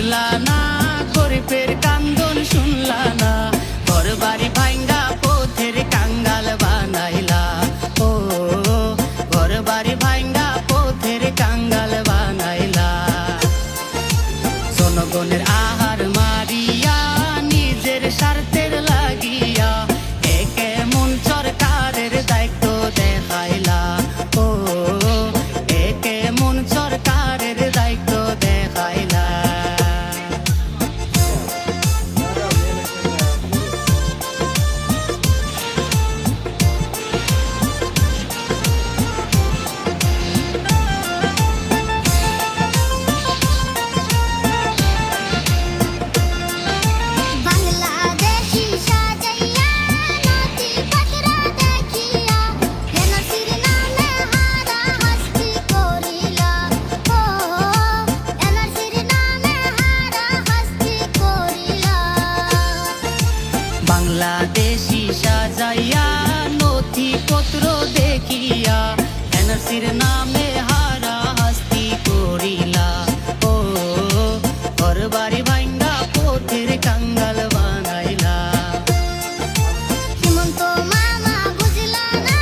বুঝলা না গরিবের কান্দন শুনলা না ঘর বাড়ি ভাঙ্গা পথের কাঙ্গাল বানাইলা ও ঘর বাড়ি ভাঙ্গা পথের কাঙ্গাল বানাইলা জনগণের আহার মারিয়া নিজের স্বার্থের লাগিয়া একে মন সরকারের দায়িত্ব দেখাইলা ও একে মন সরকারের দায়িত্ব দেখাইলা বাংলাদেশি সাজাইয়া নথিপত্র দেখিয়া এনআরসির নামে হারাহাস্তি করিলা ও ঘর বাড়ি ভাঙ্গা পথের কাঙ্গাল বানাইলা হিমন্ত মামা বুঝলা না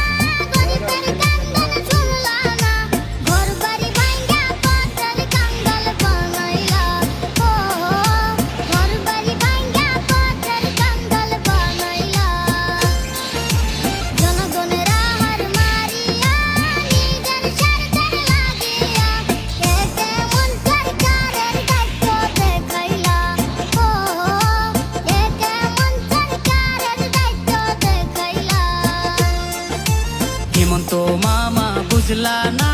গরিবের কান্দন শুনলা না ঘর বাড়ি ভাঙ্গা পথের কাঙ্গাল বানাইলা ও ঘর বাড়ি ভাঙ্গা পথের কাঙ্গাল বানাইলা জনগণের আহার মারিয়া নিজের স্বার্থের লাগিয়া একে মন সরকারের দায়িত্ব দেখাইলা ও একে মন সরকারের দায়িত্ব দেখাইলা হিমন্ত মামা বুঝলা না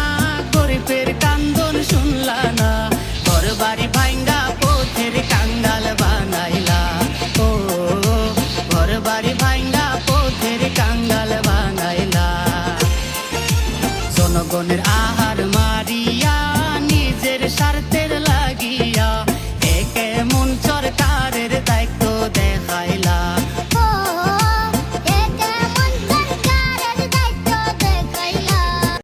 গরিবের কান্দন শুনলা না ঘর বাড়ি ভাঙ্গা পথের কাঙ্গাল বানাইলা ও ঘর বাড়ি ভাঙ্গা পথের কাঙ্গাল বানাইলা জনগণের আহার মারিয়া নিজের স্বার্থ